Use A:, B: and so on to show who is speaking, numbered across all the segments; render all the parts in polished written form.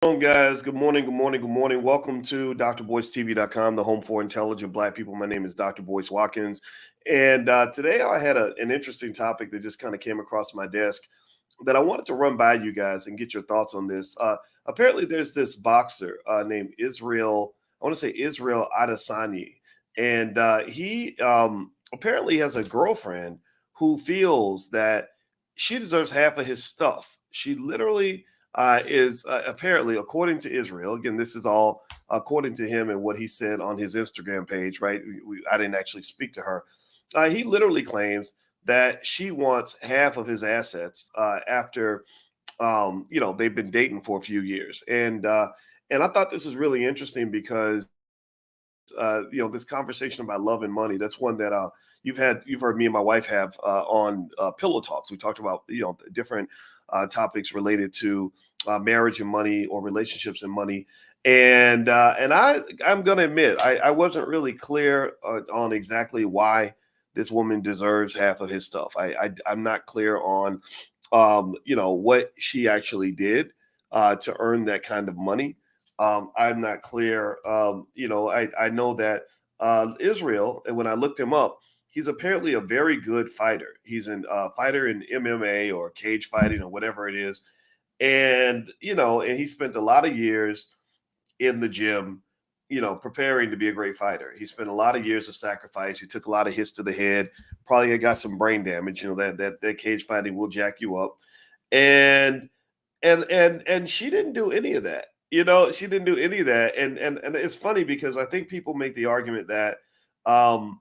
A: On, guys. Good morning, good morning, good morning. Welcome to drboycetv.com, the home for intelligent Black people. My name is Dr. Boyce Watkins. And today I had an interesting topic that just kind of came across my desk that I wanted to run by you guys and get your thoughts on this. Apparently, there's this boxer named Israel, I want to say Israel Adesanya. And he apparently has a girlfriend who feels that she deserves half of his stuff. She literally is apparently, according to Israel, again, this is all according to him and what he said on his Instagram page, right? I didn't actually speak to her. He literally claims that she wants half of his assets after, they've been dating for a few years. And I thought this was really interesting because, this conversation about love and money, that's one that you've heard me and my wife have on Pillow Talks. We talked about, different topics related to marriage and money or relationships and money. I'm going to admit, I wasn't really clear on exactly why this woman deserves half of his stuff. I'm not clear on, what she actually did to earn that kind of money. I'm not clear. I know that Israel, and when I looked him up, he's apparently a very good fighter. He's a fighter in MMA or cage fighting or whatever it is. And he spent a lot of years in the gym, preparing to be a great fighter. He spent a lot of years of sacrifice. He took a lot of hits to the head, probably got some brain damage. That cage fighting will jack you up. And and she didn't do any of that. She didn't do any of that. And it's funny because I think people make the argument that um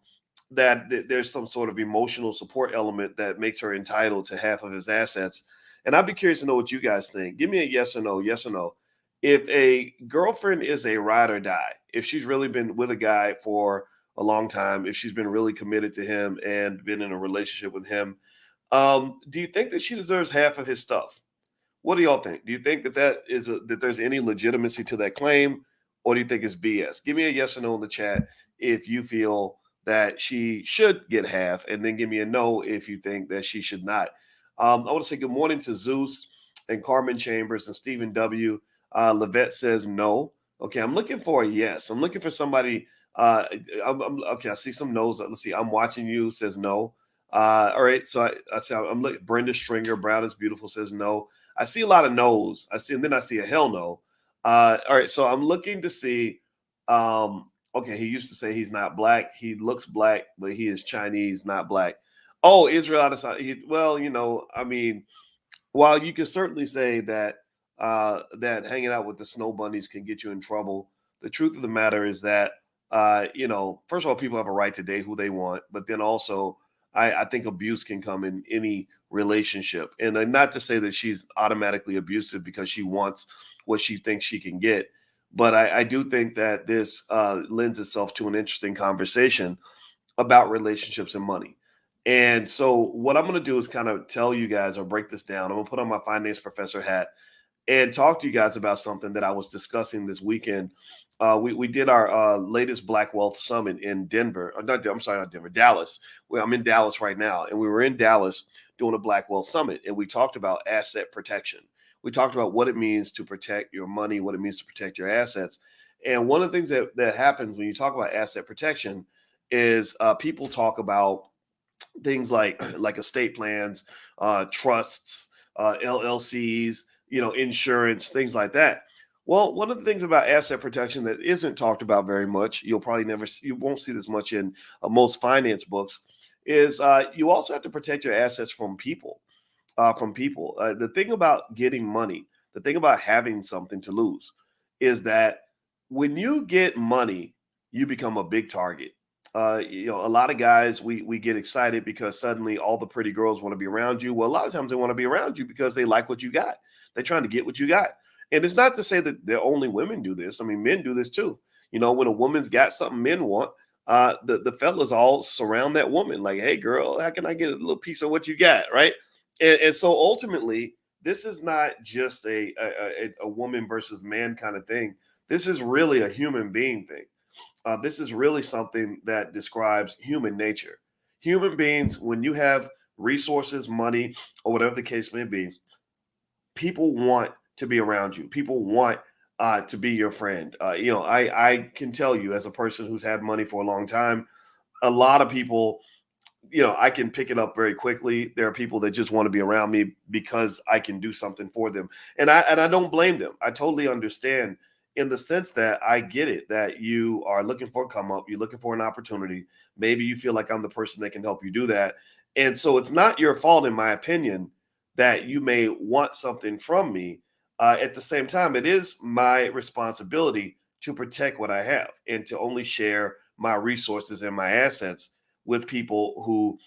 A: there's some sort of emotional support element that makes her entitled to half of his assets. And I'd be curious to know what you guys think. Give me a yes or no, yes or no. If a girlfriend is a ride or die, if she's really been with a guy for a long time, if she's been really committed to him and been in a relationship with him, do you think that she deserves half of his stuff? What do y'all think? Do you think that there's any legitimacy to that claim, or do you think it's BS? Give me a yes or no in the chat if you feel that she should get half, and then give me a no if you think that she should not. I want to say good morning to Zeus and Carmen Chambers and Stephen W. Levette says no. Okay, I'm looking for a yes. I'm looking for somebody. Okay, I see some no's. Let's see. I'm watching you says no. All right, so I see. I'm looking. Brenda Stringer, Brown is beautiful says no. I see a lot of no's. And then I see a hell no. All right, so I'm looking to see. Okay, he used to say he's not black. He looks black, but he is Chinese, not black. Oh, Israel Adesanya. Well, I mean, while you can certainly say that that hanging out with the snow bunnies can get you in trouble, the truth of the matter is that first of all, people have a right to date who they want, but then also I think abuse can come in any relationship. And not to say that she's automatically abusive because she wants what she thinks she can get, but I do think that this lends itself to an interesting conversation about relationships and money. And so, what I'm going to do is kind of tell you guys or break this down. I'm going to put on my finance professor hat and talk to you guys about something that I was discussing this weekend. We did our latest Black Wealth Summit in Denver. I'm sorry, not Denver, Dallas. Well, I'm in Dallas right now. And we were in Dallas doing a Black Wealth Summit. And we talked about asset protection. We talked about what it means to protect your money, what it means to protect your assets. And one of the things that happens when you talk about asset protection is people talk about things like estate plans, trusts, LLCs, insurance, things like that. Well, one of the things about asset protection that isn't talked about very much, you won't see this much in most finance books, is you also have to protect your assets from people. The thing about getting money, the thing about having something to lose, is that when you get money, you become a big target. A lot of guys we get excited because suddenly all the pretty girls want to be around you. Well, a lot of times they want to be around you because they like what you got. They're trying to get what you got. And it's not to say that only women do this. I mean, men do this too. When a woman's got something men want, the fellas all surround that woman like, hey girl, how can I get a little piece of what you got? Right. And so ultimately, this is not just a woman versus man kind of thing. This is really a human being thing. This is really something that describes human nature. Human beings, when you have resources, money, or whatever the case may be, people want to be around you. People want to be your friend. I can tell you, as a person who's had money for a long time, a lot of people, I can pick it up very quickly. There are people that just want to be around me because I can do something for them. And I don't blame them. I totally understand, in the sense that I get it, that you are looking for a come up, you're looking for an opportunity. Maybe you feel like I'm the person that can help you do that. And so it's not your fault, in my opinion, that you may want something from me. At the same time, it is my responsibility to protect what I have and to only share my resources and my assets with people who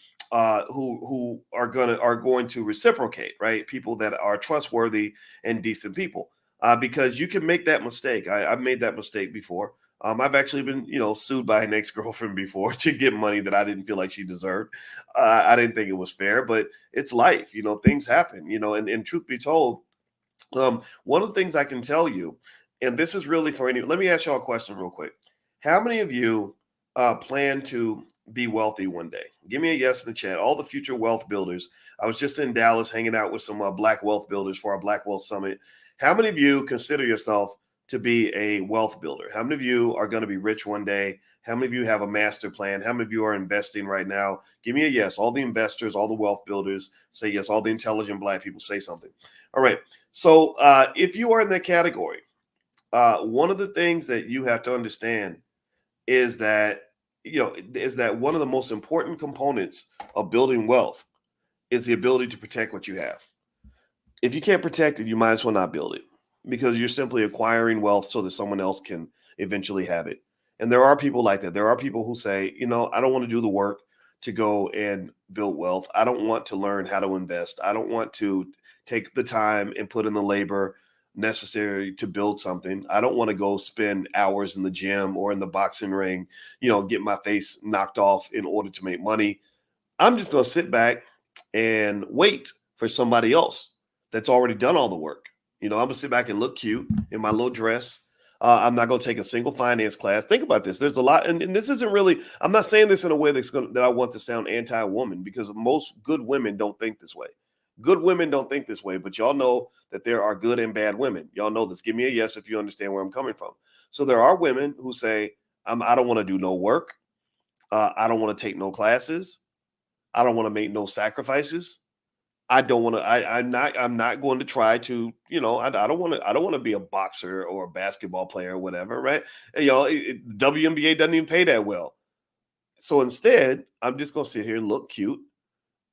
A: are going to reciprocate, right? People that are trustworthy and decent people. Because you can make that mistake. I've made that mistake before. I've actually been, sued by an ex-girlfriend before to get money that I didn't feel like she deserved. I didn't think it was fair, but it's life. Things happen. And truth be told, one of the things I can tell you, and this is really for any, let me ask y'all a question real quick. How many of you plan to be wealthy one day? Give me a yes in the chat. All the future wealth builders. I was just in Dallas hanging out with some Black wealth builders for our Black Wealth Summit. How many of you consider yourself to be a wealth builder? How many of you are going to be rich one day? How many of you have a master plan? How many of you are investing right now? Give me a yes. All the investors, all the wealth builders say yes. All the intelligent Black people say something. All right. So if you are in that category, one of the things that you have to understand is that one of the most important components of building wealth is the ability to protect what you have. If you can't protect it, you might as well not build it, because you're simply acquiring wealth so that someone else can eventually have it. And there are people like that. There are people who say, I don't want to do the work to go and build wealth. I don't want to learn how to invest. I don't want to take the time and put in the labor necessary to build something. I don't want to go spend hours in the gym or in the boxing ring, get my face knocked off in order to make money. I'm just going to sit back and wait for somebody else that's already done all the work. I'm going to sit back and look cute in my little dress. I'm not going to take a single finance class. Think about this. There's a lot, and this isn't really, I'm not saying this in a way that I want to sound anti-woman, because most good women don't think this way. Good women don't think this way, but y'all know that there are good and bad women. Y'all know this. Give me a yes if you understand where I'm coming from. So there are women who say, I don't want to do no work. I don't want to take no classes. I don't want to make no sacrifices. I don't want to. I'm not going to try to. I don't want to. I don't want to be a boxer or a basketball player or whatever. Right? And, WNBA doesn't even pay that well. So instead, I'm just gonna sit here and look cute,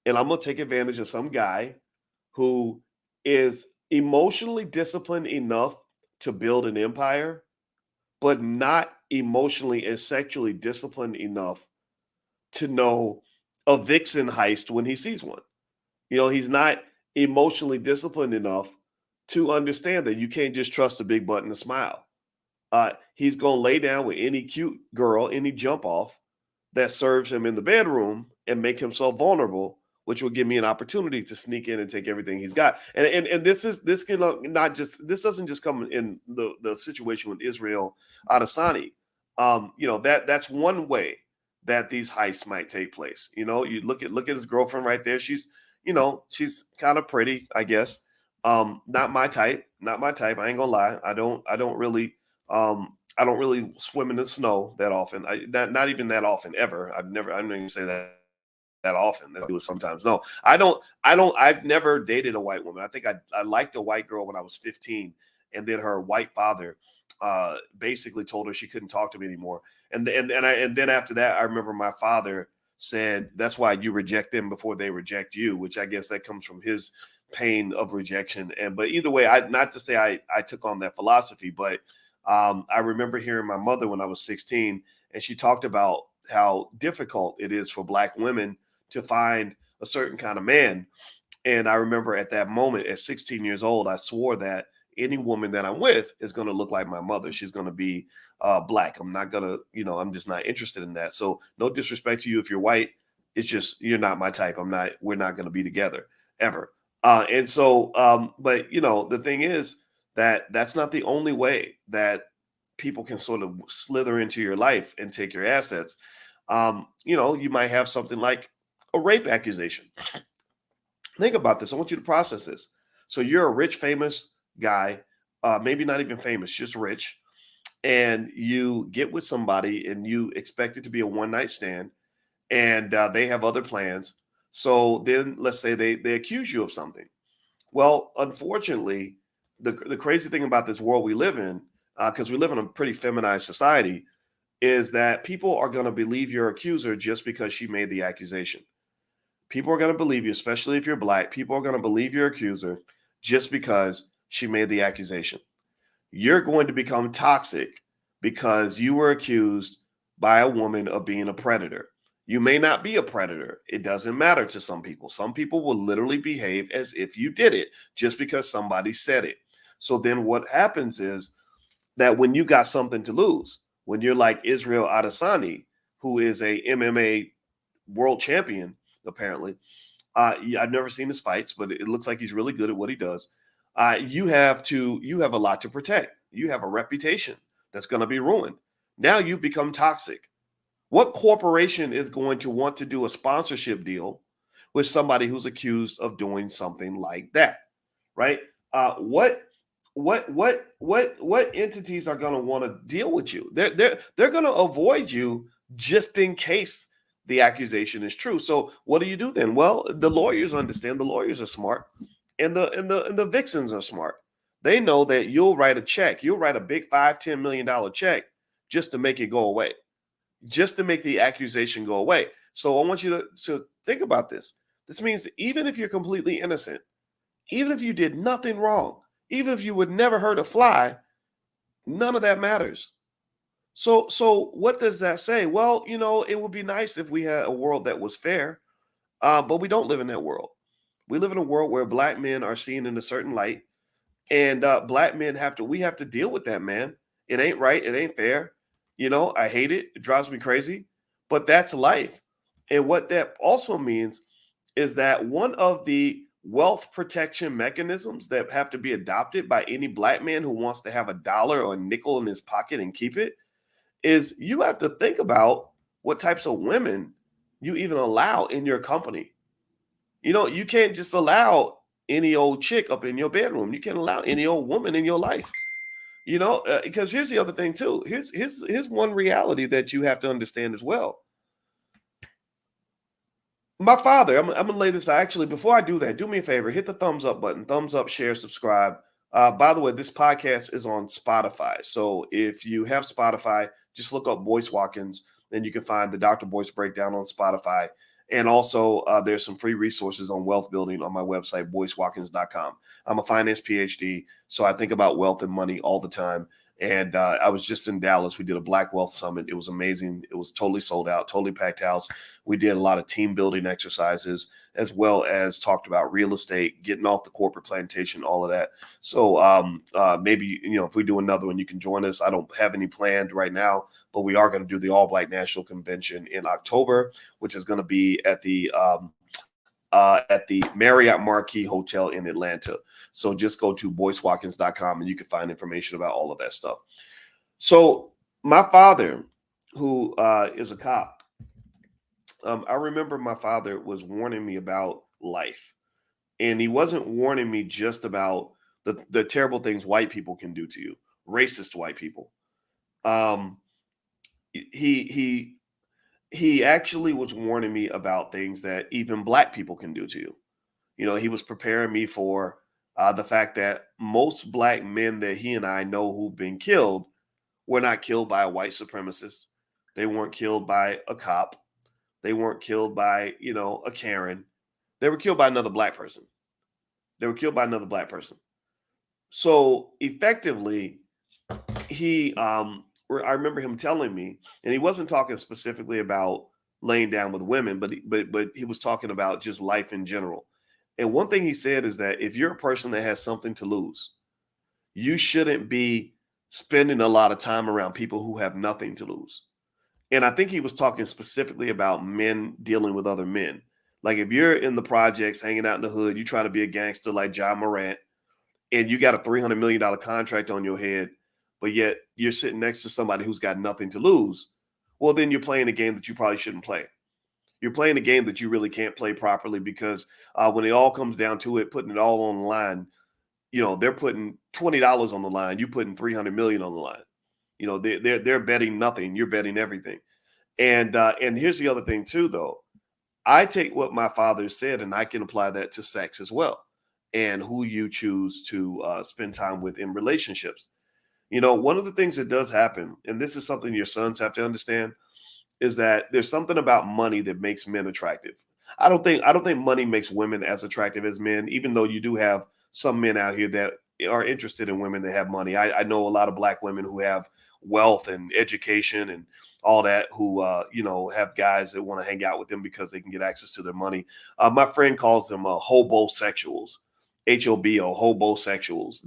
A: and I'm gonna take advantage of some guy who is emotionally disciplined enough to build an empire, but not emotionally and sexually disciplined enough to know a vixen heist when he sees one. He's not emotionally disciplined enough to understand that you can't just trust a big butt and a smile. He's going to lay down with any cute girl, any jump off that serves him in the bedroom and make himself vulnerable, which will give me an opportunity to sneak in and take everything he's got. And this can not just, this doesn't just come in the situation with Israel Adesanya. That's one way that these heists might take place. You look at his girlfriend right there. She's kind of pretty, I guess. Not my type. Not my type. I ain't gonna lie. I don't really swim in the snow that often. Not even that often ever. I'm not even say that often. I do it sometimes. No, I don't. I've never dated a white woman. I think I liked a white girl when I was 15, and then her white father basically told her she couldn't talk to me anymore. And then after that, I remember my father said, "That's why you reject them before they reject you," which I guess that comes from his pain of rejection. But either way, not to say I took on that philosophy, but I remember hearing my mother when I was 16, and she talked about how difficult it is for Black women to find a certain kind of man. And I remember at that moment, at 16 years old, I swore that any woman that I'm with is going to look like my mother. She's going to be Black. I'm not going to, I'm just not interested in that. So no disrespect to you if you're white. It's just, you're not my type. We're not going to be together ever. But the thing is that that's not the only way that people can sort of slither into your life and take your assets. You might have something like a rape accusation. Think about this. I want you to process this. So you're a rich, famous guy. maybe not even famous, just rich, and you get with somebody and you expect it to be a one night stand, and they have other plans. So then let's say they accuse you of something. Well, unfortunately, the crazy thing about this world we live in, because we live in a pretty feminized society, is that people are going to believe your accuser just because she made the accusation. People are going to believe you, especially if you're black. People are going to believe your accuser just because she made the accusation. You're going to become toxic because you were accused by a woman of being a predator. You may not be a predator. It doesn't matter to some people. Some people will literally behave as if you did it just because somebody said it. So then what happens is that when you got something to lose, when you're like Israel Adesanya, who is a MMA world champion, apparently, I've never seen his fights, but it looks like he's really good at what he does. You have a lot to protect. You have a reputation that's going to be ruined. Now you've become toxic. What corporation is going to want to do a sponsorship deal with somebody who's accused of doing something like that? Right? What entities are going to want to deal with you? They're going to avoid you just in case the accusation is true. So what do you do then? Well, the lawyers understand. The lawyers are smart, and the vixens are smart. They know that you'll write a check. You'll write a big $5-10 million check just to make it go away, just to make the accusation go away. So I want you to think about this. This means even if you're completely innocent, even if you did nothing wrong, even if you would never hurt a fly, none of that matters. So what does that say? Well, it would be nice if we had a world that was fair, but we don't live in that world. We live in a world where black men are seen in a certain light, and black men we have to deal with that, man. It ain't right. It ain't fair. I hate it. It drives me crazy, but that's life. And what that also means is that one of the wealth protection mechanisms that have to be adopted by any black man who wants to have a dollar or a nickel in his pocket and keep it is you have to think about what types of women you even allow in your company. You can't just allow any old chick up in your bedroom. You can't allow any old woman in your life. Because here's the other thing too. Here's one reality that you have to understand as well. My father, I'm gonna lay this out. Actually, before I do that, do me a favor, hit the thumbs up button, thumbs up, share, subscribe. By the way, this podcast is on Spotify. So if you have Spotify, just look up Boyce Watkins, and you can find the Dr. Boyce breakdown on Spotify. And also, there's some free resources on wealth building on my website, boycewatkins.com. I'm a finance PhD, so I think about wealth and money all the time. And I was just in Dallas. We did a Black Wealth Summit. It was amazing. It was totally sold out, totally packed house. We did a lot of team building exercises, as well as talked about real estate, getting off the corporate plantation, all of that. So maybe, if we do another one, you can join us. I don't have any planned right now, but we are going to do the All Black National Convention in October, which is going to be at the Marriott Marquis Hotel in Atlanta. So just go to boycewatkins.com and you can find information about all of that stuff. So my father, who is a cop, I remember my father was warning me about life. And he wasn't warning me just about the terrible things white people can do to you, racist white people. Um, he he actually was warning me about things that even black people can do to you. He was preparing me for the fact that most black men that he and I know who've been killed were not killed by a white supremacist. They weren't killed by a cop. They weren't killed by, a Karen. They were killed by another black person. They were killed by another black person. So effectively, I remember him telling me, and he wasn't talking specifically about laying down with women, but he was talking about just life in general. And one thing he said is that if you're a person that has something to lose, you shouldn't be spending a lot of time around people who have nothing to lose. And I think he was talking specifically about men dealing with other men. Like if you're in the projects, hanging out in the hood, you try to be a gangster like John Morant, and you got a $300 million contract on your head, but yet you're sitting next to somebody who's got nothing to lose. Well, then you're playing a game that you probably shouldn't play. You're playing a game that you really can't play properly because when it all comes down to it, putting it all on the line, they're putting $20 on the line. You putting 300 million on the line. They're betting nothing. You're betting everything. And here's the other thing too, though. I take what my father said and I can apply that to sex as well, and who you choose to spend time with in relationships. One of the things that does happen, and this is something your sons have to understand, is that there's something about money that makes men attractive. I don't think money makes women as attractive as men, even though you do have some men out here that are interested in women that have money. I know a lot of black women who have wealth and education and all that, who have guys that want to hang out with them because they can get access to their money. My friend calls them hobosexuals, hobosexuals.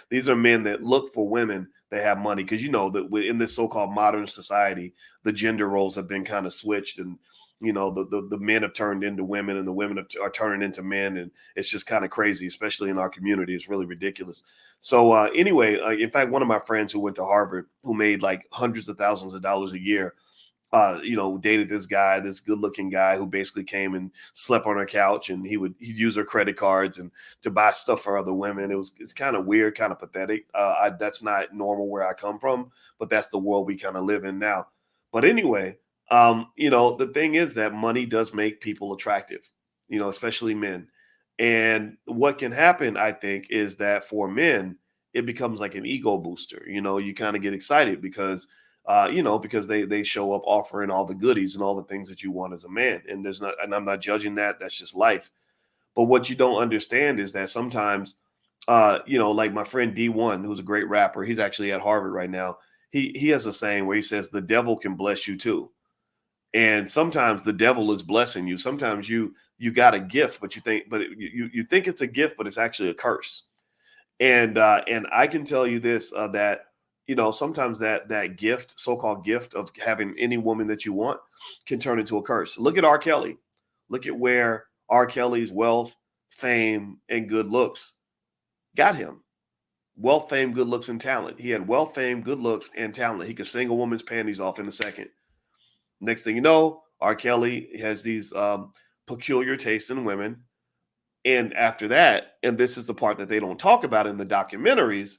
A: These are men that look for women that have money, because that in this so-called modern society, the gender roles have been kind of switched, and the men have turned into women and the women are turning into men, and it's just kind of crazy, especially in our community. It's really ridiculous. So anyway, in fact, one of my friends who went to Harvard, who made like hundreds of thousands of dollars a year, dated this guy, this good-looking guy who basically came and slept on her couch, and he'd use her credit cards and to buy stuff for other women. It's kind of weird, kind of pathetic. That's not normal where I come from, but that's the world we kind of live in now. But anyway, the thing is that money does make people attractive, especially men. And what can happen, I think, is that for men, it becomes like an ego booster. You kind of get excited because they show up offering all the goodies and all the things that you want as a man. And I'm not judging that. That's just life. But what you don't understand is that sometimes, like my friend D1, who's a great rapper, he's actually at Harvard right now. He has a saying where he says the devil can bless you too. And sometimes the devil is blessing you. Sometimes you got a gift, but you think it's a gift, but it's actually a curse. And I can tell you this, that sometimes that gift, so-called gift of having any woman that you want, can turn into a curse. Look at R. Kelly. Look at where R. Kelly's wealth, fame, and good looks got him. Wealth, fame, good looks, and talent. He had wealth, fame, good looks, and talent. He could sing a woman's panties off in a second. Next thing you know, R. Kelly has these peculiar tastes in women. And after that, and this is the part that they don't talk about in the documentaries,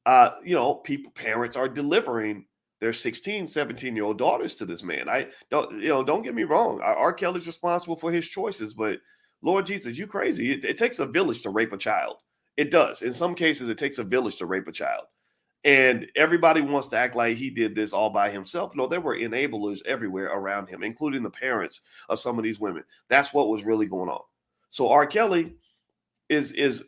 A: parents are delivering their 16, 17-year-old daughters to this man. Don't get me wrong. R. Kelly's responsible for his choices, but Lord Jesus, you crazy. It takes a village to rape a child. It does. In some cases, it takes a village to rape a child. And everybody wants to act like he did this all by himself. No, there were enablers everywhere around him, including the parents of some of these women. That's what was really going on. So R. Kelly is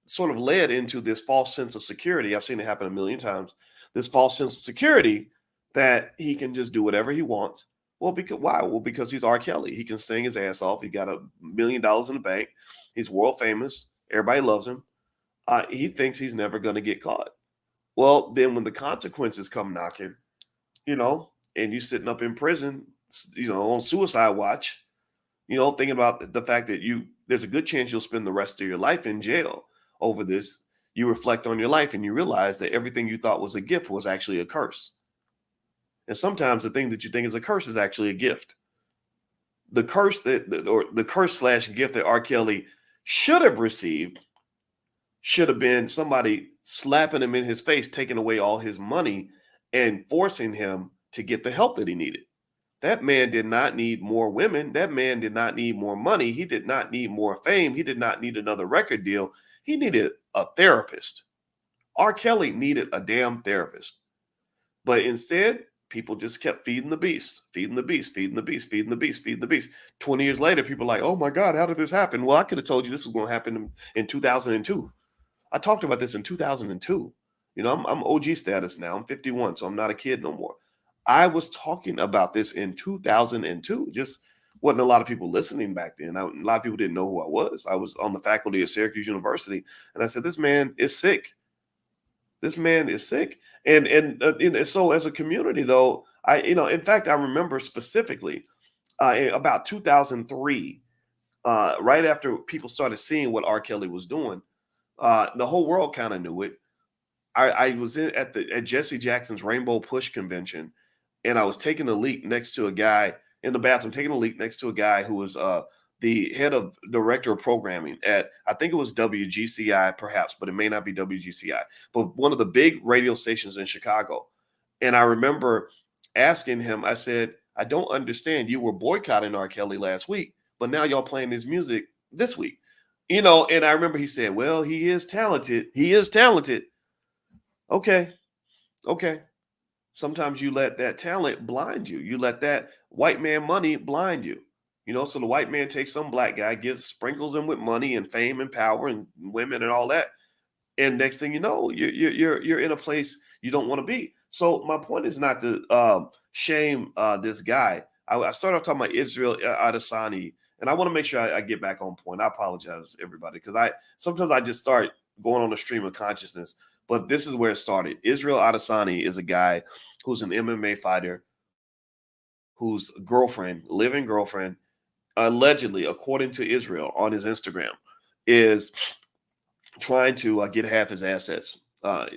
A: sort of led into this false sense of security. I've seen it happen a million times. This false sense of security that he can just do whatever he wants. Well, because why? Well, because he's R. Kelly. He can sing his ass off. He got $1 million in the bank. He's world famous. Everybody loves him. He thinks he's never going to get caught. Well, then when the consequences come knocking, and you're sitting up in prison, on suicide watch, thinking about the fact that there's a good chance you'll spend the rest of your life in jail over this. You reflect on your life and you realize that everything you thought was a gift was actually a curse. And sometimes the thing that you think is a curse is actually a gift. The curse the curse / gift that R. Kelly should have received should have been somebody slapping him in his face, taking away all his money and forcing him to get the help that he needed. That man did not need more women. That man did not need more money. He did not need more fame. He did not need another record deal. He needed a therapist. R. Kelly needed a damn therapist. But instead, people just kept feeding the beast, feeding the beast, feeding the beast, feeding the beast, feeding the beast. 20 years later, people are like, oh my God, how did this happen? Well, I could have told you this was going to happen in 2002. I talked about this in 2002. I'm OG status now. I'm 51, so I'm not a kid no more. I was talking about this in 2002. Just wasn't a lot of people listening back then. A lot of people didn't know who I was. I was on the faculty of Syracuse University, and I said, this man is sick. This man is sick. And so as a community, though, in fact, I remember specifically about 2003, right after people started seeing what R. Kelly was doing, the whole world kind of knew it. I was at Jesse Jackson's Rainbow Push convention, and I was taking a leak next to a guy in the bathroom, taking a leak next to a guy who was the head of director of programming at, I think it was WGCI perhaps, but it may not be WGCI, but one of the big radio stations in Chicago. And I remember asking him, I said, I don't understand. You were boycotting R. Kelly last week, but now y'all playing his music this week. And I remember he said, well, he is talented. He is talented. Okay. Okay. Sometimes you let that talent blind you. You let that white man money blind you. So the white man takes some black guy, gives sprinkles him with money and fame and power and women and all that, and next thing you know, you're in a place you don't want to be. So my point is not to shame this guy. I started off talking about Israel Adesanya, and I want to make sure I get back on point. I apologize, everybody, because I sometimes I just start going on a stream of consciousness. But this is where it started. Israel Adesanya is a guy who's an MMA fighter, whose girlfriend, living girlfriend, allegedly, according to Israel on his Instagram, is trying to get half his assets,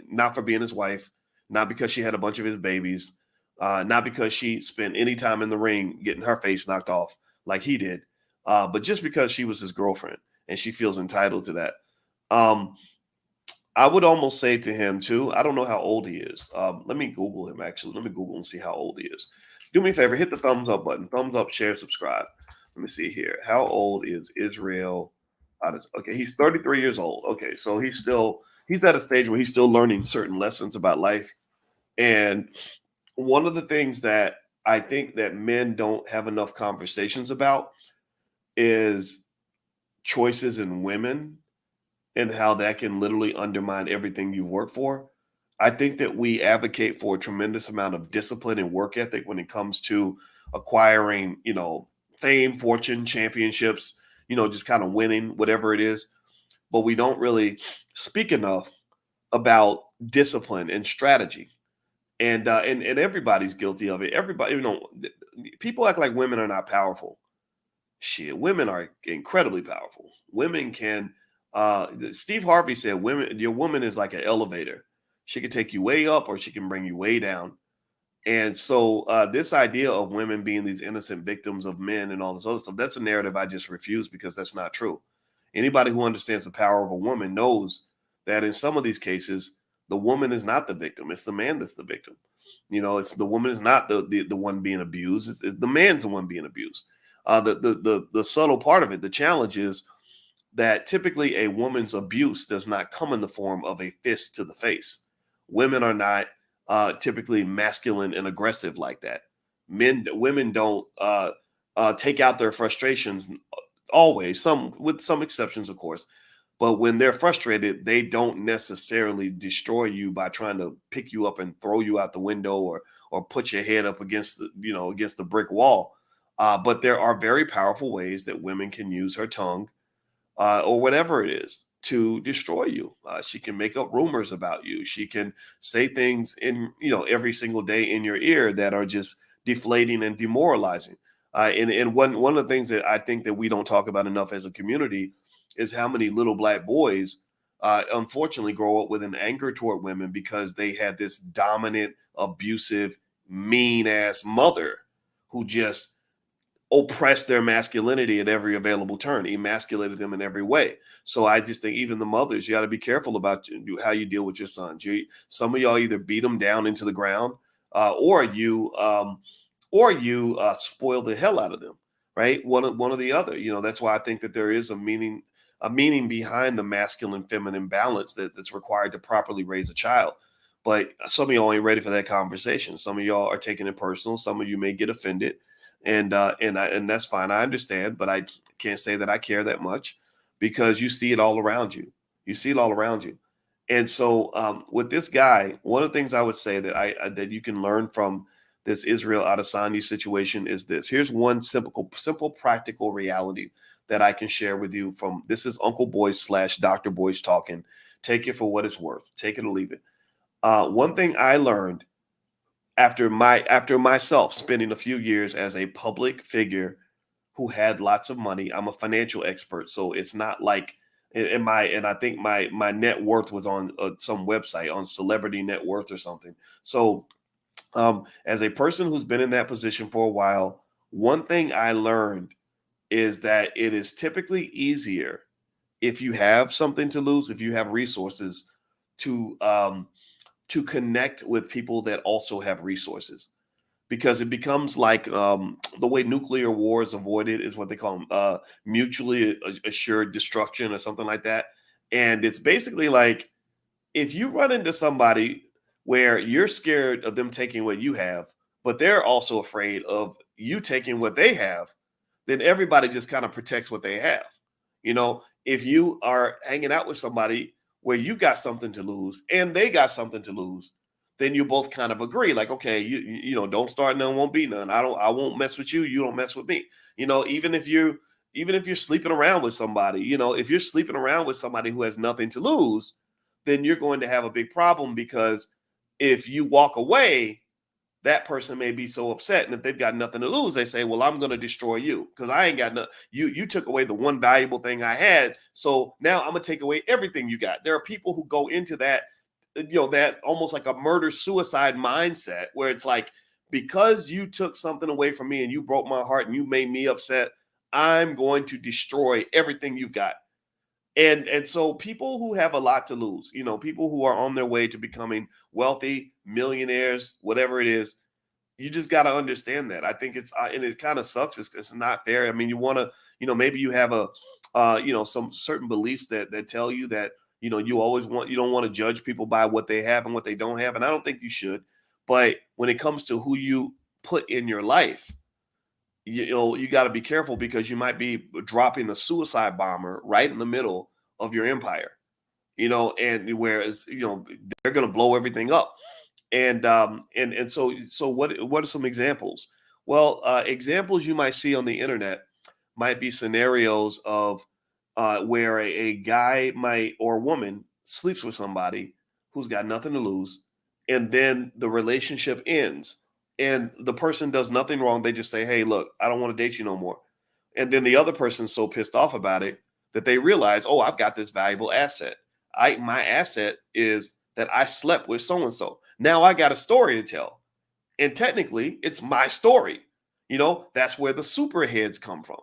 A: not for being his wife, not because she had a bunch of his babies, not because she spent any time in the ring getting her face knocked off like he did, but just because she was his girlfriend and she feels entitled to that. Um, I would almost say to him too. I don't know how old he is. Let me Google him. Actually, let me Google and see how old he is. Do me a favor, hit the thumbs up button. Thumbs up, share, subscribe. Let me see here. How old is Israel? Okay, he's 33 years old. Okay, so he's at a stage where he's still learning certain lessons about life. And one of the things that I think that men don't have enough conversations about is choices in women and how that can literally undermine everything you work for. I think that we advocate for a tremendous amount of discipline and work ethic when it comes to acquiring, fame, fortune, championships, just kind of winning whatever it is. But we don't really speak enough about discipline and strategy. And everybody's guilty of it. Everybody, people act like women are not powerful. Shit, women are incredibly powerful. Women can. Steve Harvey said, "Women, your woman is like an elevator. She can take you way up, or she can bring you way down." And so, this idea of women being these innocent victims of men and all this other stuff—that's a narrative I just refuse because that's not true. Anybody who understands the power of a woman knows that in some of these cases, the woman is not the victim; it's the man that's the victim. It's the woman is not the one being abused; it's the man's the one being abused. The subtle part of it, the challenge is that typically a woman's abuse does not come in the form of a fist to the face. Women are not typically masculine and aggressive like that. Women don't take out their frustrations always, some with some exceptions, of course. But when they're frustrated, they don't necessarily destroy you by trying to pick you up and throw you out the window or put your head up against against the brick wall. But there are very powerful ways that women can use her tongue or whatever it is to destroy you. She can make up rumors about you. She can say things in every single day in your ear that are just deflating and demoralizing. And one of the things that I think that we don't talk about enough as a community is how many little black boys unfortunately grow up with an anger toward women because they had this dominant, abusive, mean ass mother who just oppressed their masculinity at every available turn, emasculated them in every way. So I just think even the mothers, you got to be careful about how you deal with your sons. Some of y'all either beat them down into the ground, or you spoil the hell out of them, right? One or the other. That's why I think that there is a meaning behind the masculine feminine balance that's required to properly raise a child. But some of y'all ain't ready for that conversation. Some of y'all are taking it personal. Some of you may get offended, and that's fine. I understand, but I can't say that I care that much because you see it all around you. You see it all around you. And so, with this guy, one of the things I would say that you can learn from this Israel Adesanya situation is this. Here's one simple practical reality that I can share with you. From this is Uncle Boyce / Dr. Boyce talking. Take it for what it's worth. Take it or leave it. One thing I learned after myself spending a few years as a public figure who had lots of money. I'm a financial expert, so it's not like and I think my net worth was on some website on Celebrity Net Worth or something. So as a person who's been in that position for a while, one thing I learned is that it is typically easier if you have something to lose, if you have resources to connect with people that also have resources, because it becomes like the way nuclear war is avoided is what they call mutually assured destruction or something like that. And it's basically like if you run into somebody where you're scared of them taking what you have, but they're also afraid of you taking what they have, then everybody just kind of protects what they have. If you are hanging out with somebody where you got something to lose and they got something to lose, then you both kind of agree, like, okay, don't start none, won't be none. I won't mess with you. You don't mess with me. Even if you're sleeping around with somebody, if you're sleeping around with somebody who has nothing to lose, then you're going to have a big problem because if you walk away, that person may be so upset, and if they've got nothing to lose, they say, well, I'm going to destroy you because I ain't got nothing. You took away the one valuable thing I had, so now I'm going to take away everything you got. There are people who go into that, that almost like a murder suicide mindset where it's like, because you took something away from me and you broke my heart and you made me upset, I'm going to destroy everything you've got. And so people who have a lot to lose, people who are on their way to becoming wealthy, millionaires, whatever it is, you just got to understand that. I think and it kind of sucks. It's not fair. I mean, you want to, maybe you have some certain beliefs that tell you that, you don't want to judge people by what they have and what they don't have. And I don't think you should. But when it comes to who you put in your life, you got to be careful because you might be dropping a suicide bomber right in the middle of your empire, and whereas, they're going to blow everything up. And what are some examples? Well, examples you might see on the internet might be scenarios of where a guy might or a woman sleeps with somebody who's got nothing to lose, and then the relationship ends, and the person does nothing wrong. They just say, "Hey, look, I don't want to date you no more." And then the other person's so pissed off about it that they realize, "Oh, I've got this valuable asset. My asset is that I slept with so and so. Now I got a story to tell." And technically, it's my story. That's where the superheads come from.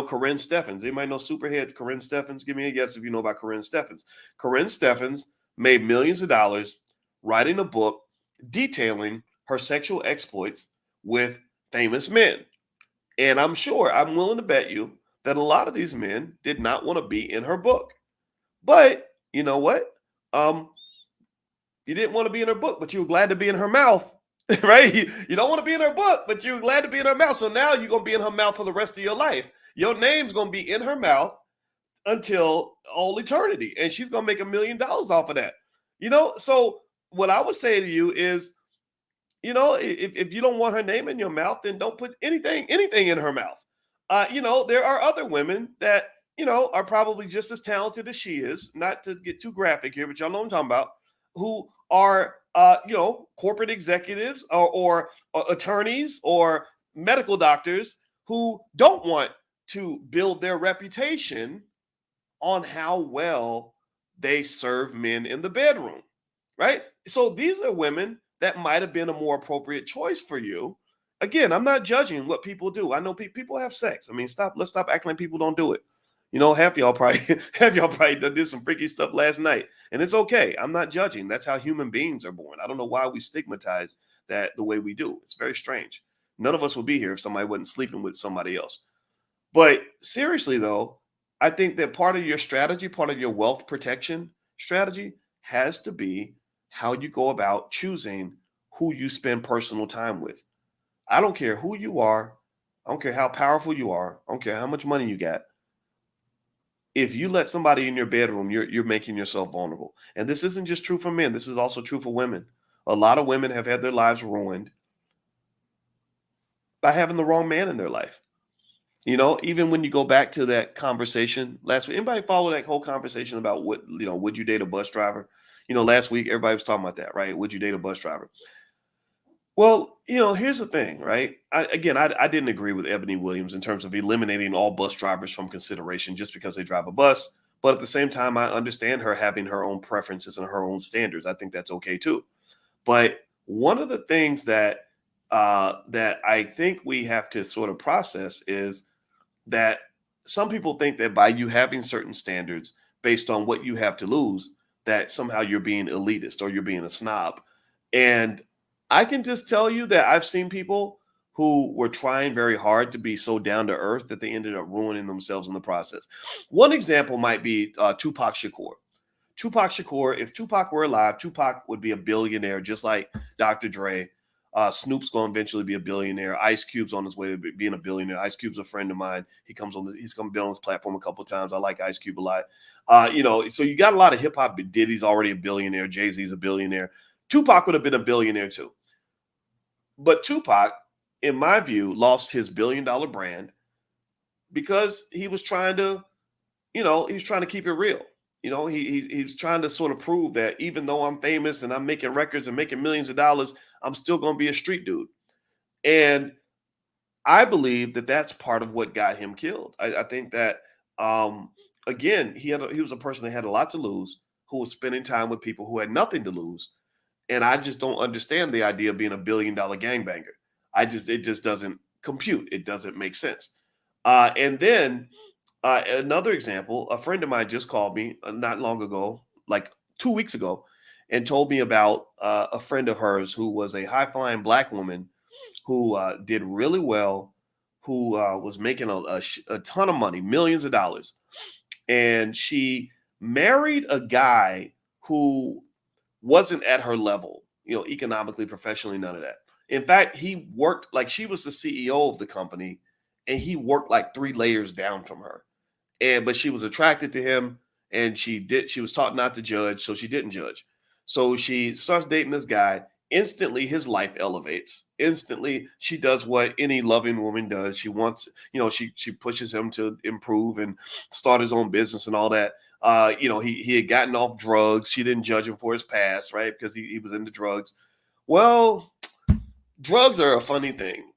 A: Corinne Steffens. Anybody know superheads? Corinne Steffens. Give me a guess if you know about Corinne Steffens. Corinne Steffens made millions of dollars writing a book detailing her sexual exploits with famous men. And I'm willing to bet you that a lot of these men did not want to be in her book. But you know what? Um, you didn't want to be in her book, but you were glad to be in her mouth, right? You don't want to be in her book, but you're glad to be in her mouth. So now you're going to be in her mouth for the rest of your life. Your name's going to be in her mouth until all eternity. And she's going to make $1 million off of that. So what I would say to you is, if you don't want her name in your mouth, then don't put anything in her mouth. There are other women that, are probably just as talented as she is, not to get too graphic here, but y'all know what I'm talking about, who are, corporate executives or attorneys or medical doctors who don't want to build their reputation on how well they serve men in the bedroom, right? So these are women that might have been a more appropriate choice for you. Again, I'm not judging what people do. I know people have sex. I mean, let's stop acting like people don't do it. Half y'all probably did some freaky stuff last night, and it's okay. I'm not judging. That's how human beings are born. I don't know why we stigmatize that the way we do. It's very strange. None of us would be here if somebody wasn't sleeping with somebody else. But seriously, though, I think that part of your strategy, part of your wealth protection strategy has to be how you go about choosing who you spend personal time with. I don't care who you are. I don't care how powerful you are. I don't care how much money you got. If you let somebody in your bedroom, you're making yourself vulnerable. And this isn't just true for men. This is also true for women. A lot of women have had their lives ruined by having the wrong man in their life. Even when you go back to that conversation last week, anybody follow that whole conversation about would you date a bus driver? Last week, everybody was talking about that, right? Would you date a bus driver? Well, here's the thing, right? I didn't agree with Ebony Williams in terms of eliminating all bus drivers from consideration just because they drive a bus. But at the same time, I understand her having her own preferences and her own standards. I think that's okay too. But one of the things that I think we have to sort of process is that some people think that by you having certain standards based on what you have to lose, that somehow you're being elitist or you're being a snob. And I can just tell you that I've seen people who were trying very hard to be so down to earth that they ended up ruining themselves in the process. One example might be Tupac Shakur. Tupac Shakur, if Tupac were alive, Tupac would be a billionaire just like Dr. Dre. Snoop's going to eventually be a billionaire. Ice Cube's on his way to being a billionaire. Ice Cube's a friend of mine. He's come been on this platform a couple of times. I like Ice Cube a lot. So you got a lot of hip hop. Diddy's already a billionaire. Jay-Z's a billionaire. Tupac would have been a billionaire too. But Tupac, in my view, lost his $1 billion brand because he was trying to, he's trying to keep it real. He's trying to sort of prove that even though I'm famous and I'm making records and making millions of dollars, I'm still going to be a street dude. And I believe that that's part of what got him killed. I think that, again, he was a person that had a lot to lose, who was spending time with people who had nothing to lose. And I just don't understand the idea of being a $1 billion gangbanger. It just doesn't compute. It doesn't make sense. And then another example, a friend of mine just called me not long ago, like 2 weeks ago, and told me about a friend of hers who was a high flying Black woman who did really well, who was making a ton of money, millions of dollars. And she married a guy who wasn't at her level, economically, professionally, none of that. In fact, he worked like she was the CEO of the company and he worked like 3 layers down from her. But she was attracted to him and she was taught not to judge, so she didn't judge. So she starts dating this guy. Instantly his life elevates. Instantly she does what any loving woman does. She wants, she pushes him to improve and start his own business and all that. He had gotten off drugs. She didn't judge him for his past, right? Because he was into drugs. Well, drugs are a funny thing.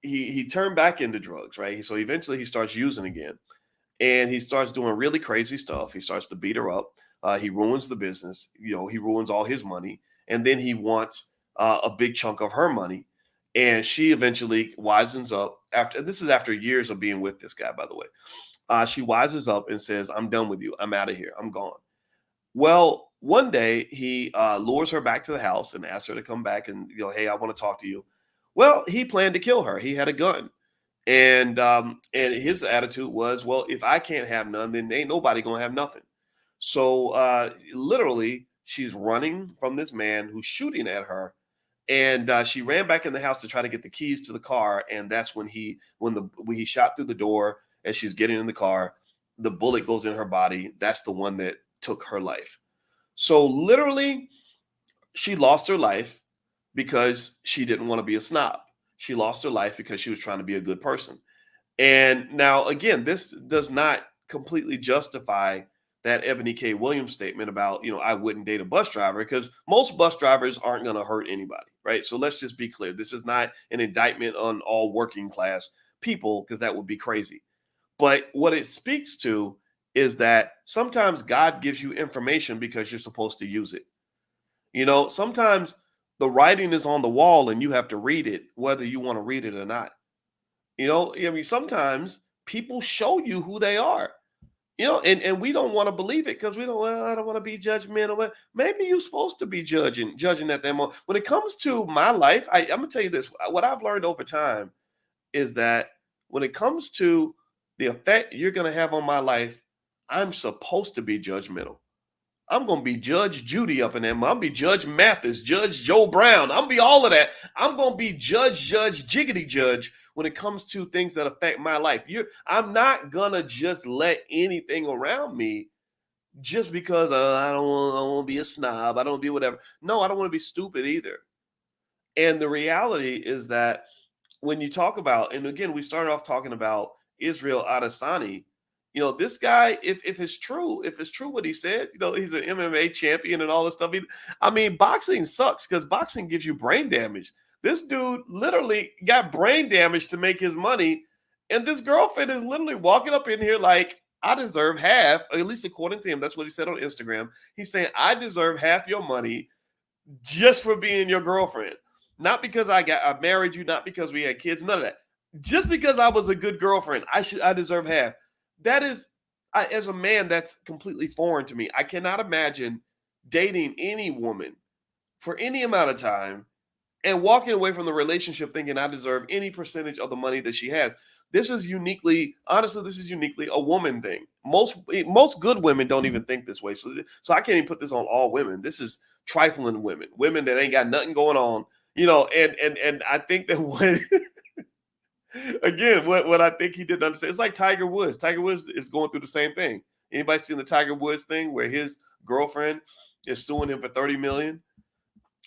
A: He turned back into drugs, right? So eventually he starts using again. And he starts doing really crazy stuff. He starts to beat her up. He ruins the business. He ruins all his money. And then he wants a big chunk of her money. And she eventually wisens up. This is after years of being with this guy, by the way. She wises up and says, I'm done with you. I'm out of here. I'm gone. Well, one day he lures her back to the house and asks her to come back and, hey, I want to talk to you. Well, he planned to kill her. He had a gun. And his attitude was, well, if I can't have none, then ain't nobody gonna have nothing. So literally, she's running from this man who's shooting at her, and she ran back in the house to try to get the keys to the car. And that's when he shot through the door as she's getting in the car. The bullet goes in her body. That's the one that took her life. So literally, she lost her life because she didn't want to be a snob. She lost her life because she was trying to be a good person. And now, again, this does not completely justify that Ebony K. Williams statement about, I wouldn't date a bus driver, because most bus drivers aren't going to hurt anybody, right? So let's just be clear. This is not an indictment on all working class people, because that would be crazy. But what it speaks to is that sometimes God gives you information because you're supposed to use it. Sometimes the writing is on the wall and you have to read it, whether you want to read it or not. Sometimes people show you who they are, and we don't want to believe it because I don't want to be judgmental. Maybe you're supposed to be judging at that moment. When it comes to my life, I'm going to tell you this. What I've learned over time is that when it comes to the effect you're going to have on my life, I'm supposed to be judgmental. I'm going to be Judge Judy up in there. I'm going to be Judge Mathis, Judge Joe Brown. I'm going to be all of that. I'm going to be Judge, Jiggity Judge when it comes to things that affect my life. I'm not going to just let anything around me just because I don't want to be a snob. I don't want to be whatever. No, I don't want to be stupid either. And the reality is that when you talk about, and again, we started off talking about Israel Adesanya. This guy, if it's true what he said, he's an MMA champion and all this stuff. Boxing sucks because boxing gives you brain damage. This dude literally got brain damage to make his money. And this girlfriend is literally walking up in here like, I deserve half, at least according to him. That's what he said on Instagram. He's saying, I deserve half your money just for being your girlfriend. Not because I married you, not because we had kids, none of that. Just because I was a good girlfriend, I deserve half. that is, as a man, that's completely foreign to me. I cannot imagine dating any woman for any amount of time and walking away from the relationship thinking I deserve any percentage of the money that she has. This is uniquely, honestly, this is uniquely a woman thing. Most good women don't even think this way. So I can't even put this on all women. This is trifling women, women that ain't got nothing going on, and I think that what again, what I think he didn't understand, it's like Tiger Woods. Tiger Woods is going through the same thing. Anybody seen the Tiger Woods thing where his girlfriend is suing him for 30 million?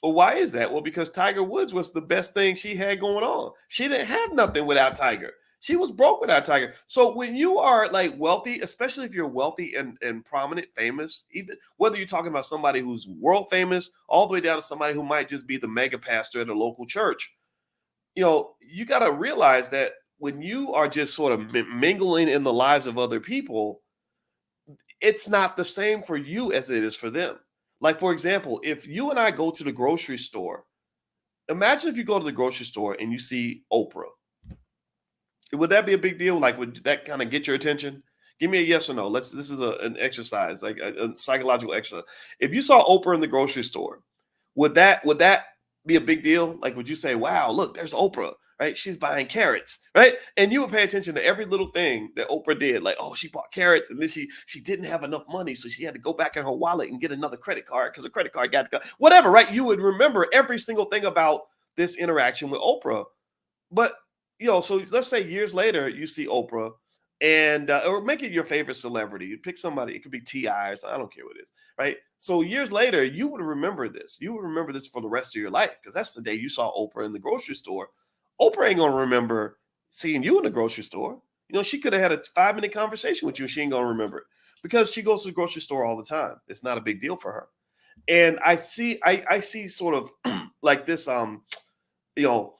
A: Well, why is that? Well, because Tiger Woods was the best thing she had going on. She didn't have nothing without Tiger. She was broke without Tiger. So when you are like wealthy, especially if you're wealthy and prominent, famous, even whether you're talking about somebody who's world famous, all the way down to somebody who might just be the mega pastor at a local church, you got to realize that when you are just sort of mingling in the lives of other people, it's not the same for you as it is for them. Like, for example, if you and I go to the grocery store, imagine if you go to the grocery store and you see Oprah. Would that be a big deal? Like, would that kind of get your attention? Give me a yes or no. This is an exercise, like a psychological exercise. If you saw Oprah in the grocery store, would that be a big deal? Like, would you say, "Wow, look, there's Oprah, right? She's buying carrots, right?" And you would pay attention to every little thing that Oprah did. Like, oh, she bought carrots, and then she didn't have enough money, so she had to go back in her wallet and get another credit card because her credit card got whatever, right? You would remember every single thing about this interaction with Oprah. But so let's say years later you see Oprah, and or make it your favorite celebrity. You pick somebody. It could be Ti or something, I don't care what it is, right? So years later, you would remember this. You would remember this for the rest of your life because that's the day you saw Oprah in the grocery store. Oprah ain't gonna remember seeing you in the grocery store. She could have had a 5-minute conversation with you, and she ain't gonna remember it because she goes to the grocery store all the time. It's not a big deal for her. And I see sort of like this you know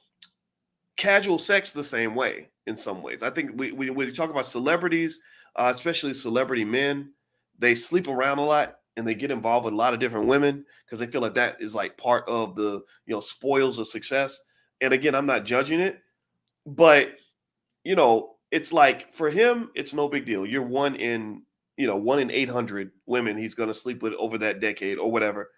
A: casual sex the same way in some ways. I think when we talk about celebrities, especially celebrity men, they sleep around a lot and they get involved with a lot of different women because they feel like that is like part of the spoils of success. And again, I'm not judging it, but it's like for him, it's no big deal. You're one in 800 women he's going to sleep with over that decade or whatever.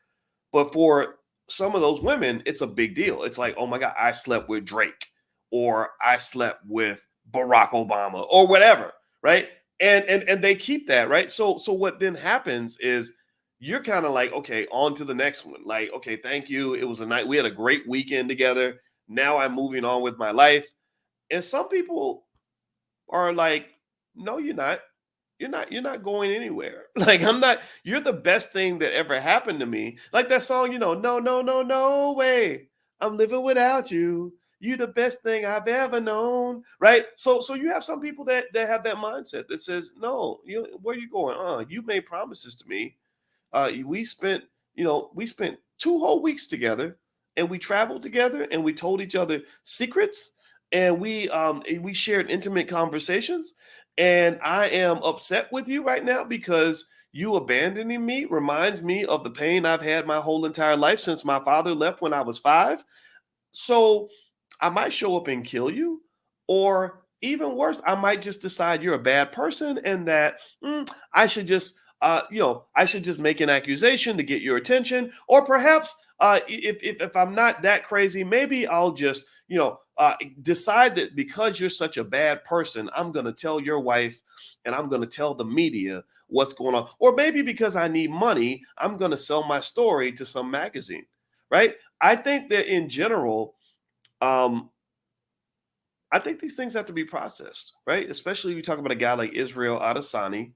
A: But for some of those women, it's a big deal. It's like, oh my God, I slept with Drake or I slept with Barack Obama or whatever, right? And they keep that, right? So what then happens is you're kind of like, okay, on to the next one. Like, okay, thank you. It was a night. We had a great weekend together. Now I'm moving on with my life. And some people are like, no, you're not. You're not going anywhere. Like I'm not, you're the best thing that ever happened to me. Like that song, no, no, no, no way. I'm living without you. You the best thing I've ever known. Right? So you have some people that have that mindset that says, no, where you going? You made promises to me. We spent, we spent 2 whole weeks together, and we traveled together, and we told each other secrets, and we shared intimate conversations. And I am upset with you right now because you abandoning me reminds me of the pain I've had my whole entire life since my father left when I was 5. So I might show up and kill you, or even worse, I might just decide you're a bad person and that I should just, I should just make an accusation to get your attention, or perhaps if I'm not that crazy, maybe I'll just, decide that because you're such a bad person, I'm going to tell your wife and I'm going to tell the media what's going on, or maybe because I need money, I'm going to sell my story to some magazine, right? I think that in general um, I think these things have to be processed, right? Especially if you talk about a guy like Israel Adesanya,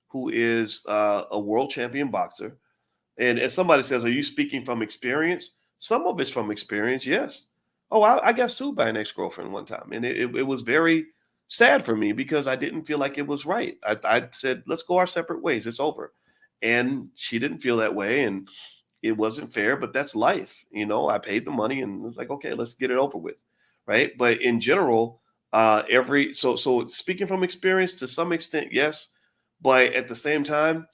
A: who is a world champion boxer. And as somebody says, are you speaking from experience? Some of it's from experience, yes. Oh, I got sued by an ex-girlfriend one time, and it was very sad for me because I didn't feel like it was right. I said, let's go our separate ways. It's over. And she didn't feel that way, and it wasn't fair, but that's life. I paid the money and it's like, okay, let's get it over with. Right. But in general, so speaking from experience to some extent, yes. But at the same time,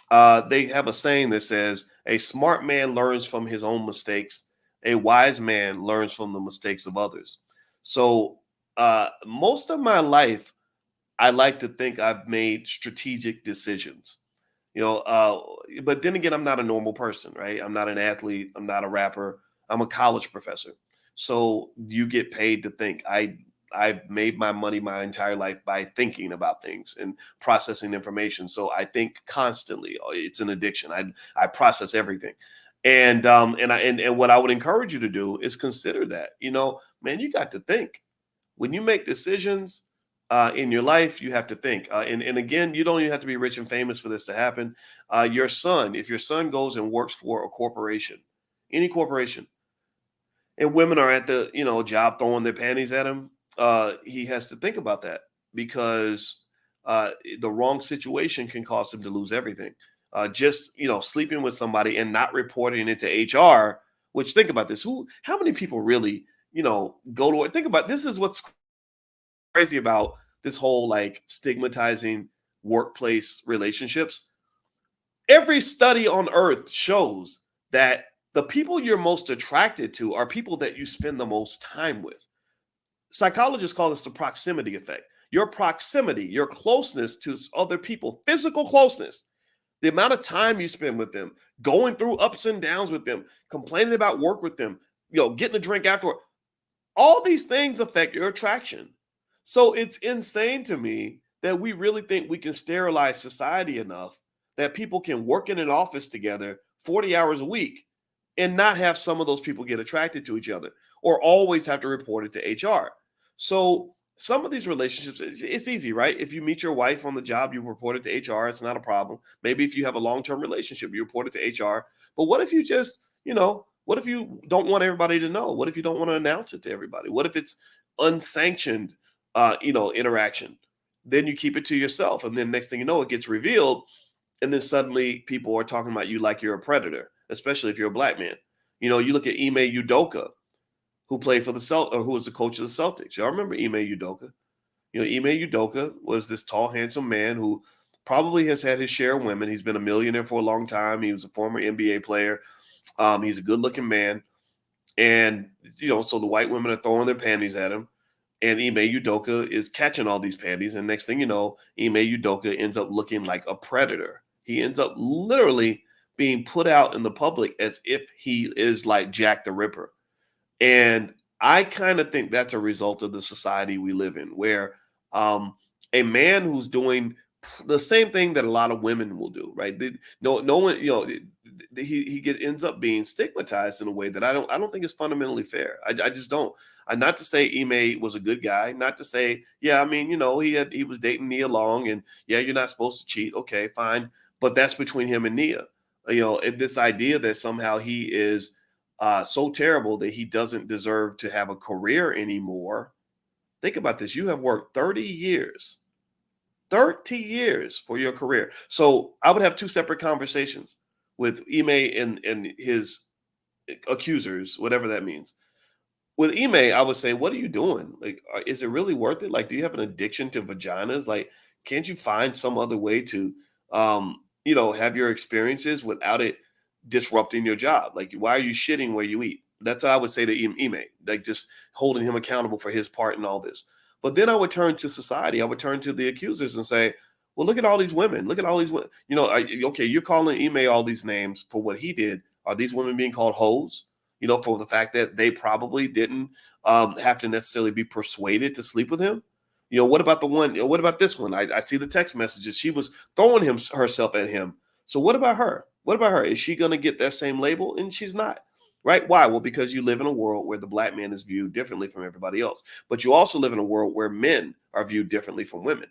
A: they have a saying that says a smart man learns from his own mistakes. A wise man learns from the mistakes of others. So most of my life, I like to think I've made strategic decisions. You know, but then again, I'm not a normal person, right? I'm not an athlete. I'm not a rapper. I'm a college professor. So you get paid to think. I've made my money my entire life by thinking about things and processing information. So I think constantly. It's an addiction. I process everything. And what I would encourage you to do is consider that. You know, man, you got to think when you make decisions in your life, you have to think. And again, you don't even have to be rich and famous for this to happen. Your son, if your son goes and works for a corporation, any corporation, and women are at the job throwing their panties at him, he has to think about that because the wrong situation can cause him to lose everything. Just sleeping with somebody and not reporting it to HR. Which think about this: how many people really go to it? Think about this is what's crazy about this whole like stigmatizing workplace relationships. Every study on earth shows that the people you're most attracted to are people that you spend the most time with. Psychologists call this the proximity effect. Your proximity, your closeness to other people, physical closeness, the amount of time you spend with them, going through ups and downs with them, complaining about work with them, getting a drink afterward, all these things affect your attraction. So it's insane to me that we really think we can sterilize society enough that people can work in an office together 40 hours a week and not have some of those people get attracted to each other or always have to report it to HR. So some of these relationships, it's easy, right? If you meet your wife on the job, you report it to HR. It's not a problem. Maybe if you have a long-term relationship, you report it to HR. But what if you just, what if you don't want everybody to know? What if you don't want to announce it to everybody? What if it's unsanctioned, interaction? Then you keep it to yourself, and then next thing you know, it gets revealed, and then suddenly people are talking about you like you're a predator, especially if you're a black man. You look at Ime Udoka, who played for the or who was the coach of the Celtics. Y'all remember Ime Udoka? Ime Udoka was this tall, handsome man who probably has had his share of women. He's been a millionaire for a long time. He was a former NBA player. He's a good-looking man, and so the white women are throwing their panties at him, and Ime Udoka is catching all these panties. And next thing you know, Ime Udoka ends up looking like a predator. He ends up literally being put out in the public as if he is like Jack the Ripper. And I kind of think that's a result of the society we live in, where a man who's doing the same thing that a lot of women will do, right? No one, ends up being stigmatized in a way that I don't think is fundamentally fair. I just don't. Not to say Ime was a good guy, not to say, yeah, I mean, he was dating Nia Long, and yeah, you're not supposed to cheat. Okay, fine, but that's between him and Nia. And this idea that somehow he is so terrible that he doesn't deserve to have a career anymore. Think about this. You have worked 30 years for your career. So I would have two separate conversations with Ime and his accusers, whatever that means. With Ime, I would say, what are you doing? Like, is it really worth it? Like, do you have an addiction to vaginas? Like, can't you find some other way to, have your experiences without it disrupting your job? Like, why are you shitting where you eat? That's what I would say to Ime, like just holding him accountable for his part in all this. But then I would turn to society. I would turn to the accusers and say, well, look at all these women. Look at all these women. Okay, you're calling Ime all these names for what he did. Are these women being called hoes? For the fact that they probably didn't have to necessarily be persuaded to sleep with him. What about the one? What about this one? I see the text messages. She was throwing herself at him. So what about her? What about her? Is she going to get that same label? And she's not. Right? Why? Well, because you live in a world where the black man is viewed differently from everybody else. But you also live in a world where men are viewed differently from women.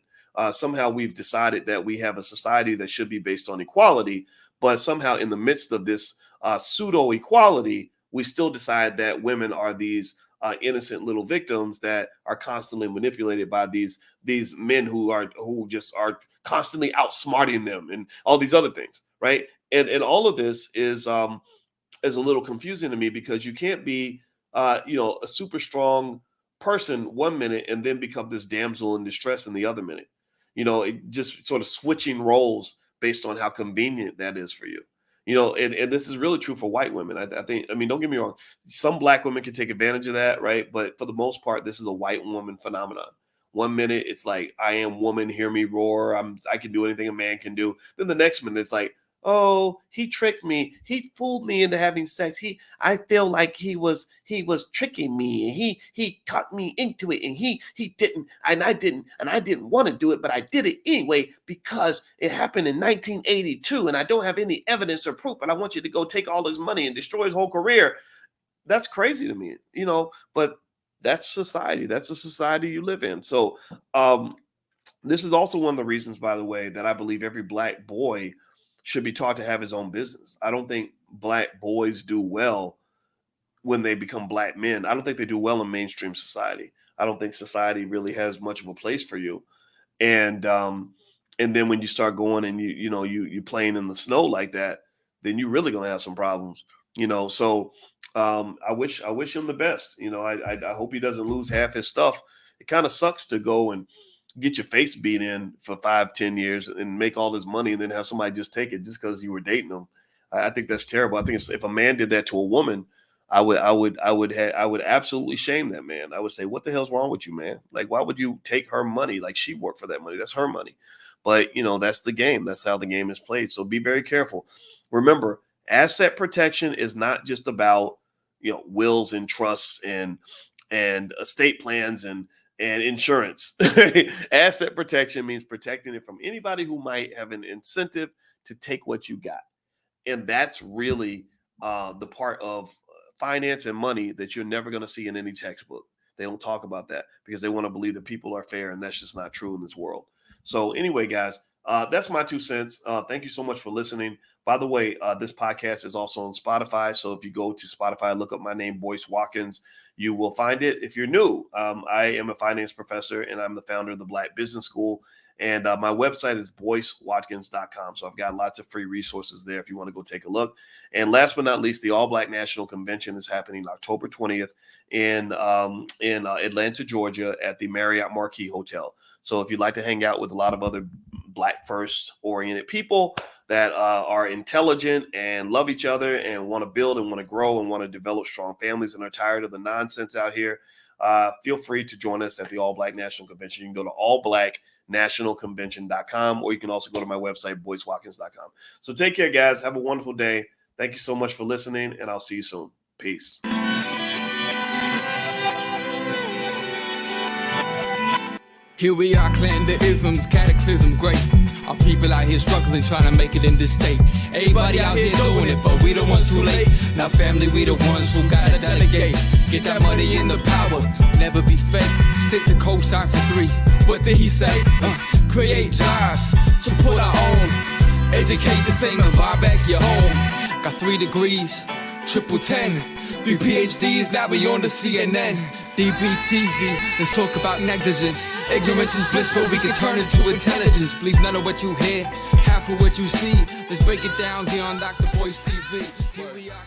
A: Somehow we've decided that we have a society that should be based on equality, but somehow in the midst of this pseudo equality, we still decide that women are these innocent little victims that are constantly manipulated by these men who just are constantly outsmarting them and all these other things, right? And all of this is a little confusing to me because you can't be a super strong person one minute and then become this damsel in distress in the other minute. It just sort of switching roles based on how convenient that is for you. And this is really true for white women. I think, I mean, don't get me wrong. Some black women can take advantage of that, right? But for the most part, this is a white woman phenomenon 1 minute it's like, I am woman, hear me roar. I can do anything a man can do. Then the next minute it's like, oh, he tricked me. He fooled me into having sex. I feel like he was tricking me, and he talked me into it, and he didn't, and I didn't want to do it, but I did it anyway because it happened in 1982, and I don't have any evidence or proof, and I want you to go take all his money and destroy his whole career. That's crazy to me, but that's society. That's the society you live in. So this is also one of the reasons, by the way, that I believe every Black boy should be taught to have his own business. I don't think Black boys do well when they become Black men. I don't think they do well in mainstream society. I don't think society really has much of a place for you. And then when you start going and you playing in the snow like that, then you're really gonna have some problems. So I wish him the best. I hope he doesn't lose half his stuff. It kind of sucks to go and get your face beat in for 5-10 years and make all this money and then have somebody just take it just because you were dating them. I think that's terrible. I think if a man did that to a woman, I would absolutely shame that man. I would say, what the hell's wrong with you, man? Like, why would you take her money? Like, she worked for that money. That's her money. But that's the game. That's how the game is played. So be very careful. Remember, asset protection is not just about, wills and trusts and estate plans and insurance. Asset protection means protecting it from anybody who might have an incentive to take what you got. And that's really the part of finance and money that you're never going to see in any textbook. They don't talk about that because they want to believe that people are fair, and that's just not true in this world. So anyway, guys, that's my 2 cents. Thank you so much for listening. By the way, this podcast is also on Spotify. So if you go to Spotify, look up my name, Boyce Watkins, you will find it. If you're new, I am a finance professor and I'm the founder of the Black Business School. And my website is boycewatkins.com. So I've got lots of free resources there if you want to go take a look. And last but not least, the All Black National Convention is happening October 20th in Atlanta, Georgia at the Marriott Marquis Hotel. So if you'd like to hang out with a lot of other Black first oriented people that are intelligent and love each other and want to build and want to grow and want to develop strong families and are tired of the nonsense out here, feel free to join us at the All Black National Convention. You can go to allblacknationalconvention.com, or you can also go to my website, boycewatkins.com. So take care, guys. Have a wonderful day. Thank you so much for listening, and I'll see you soon. Peace.
B: Here we are, clan the isms, cataclysm, great. Our people out here struggling, trying to make it in this state. Everybody out here doing it, but we the ones too late. Now family, we the ones who gotta delegate. Get that money in the power, never be fake. Stick to co-sign for 3. What did he say? Create jobs, support our own. Educate the same and buy back your home. Got 3 degrees, triple 10. 3 PhDs, now we on the CNN. DBTV, let's talk about negligence. Ignorance is bliss, but we can turn it to intelligence. Believe none of what you hear, half of what you see. Let's break it down here on Dr. Boyce TV. Here we are.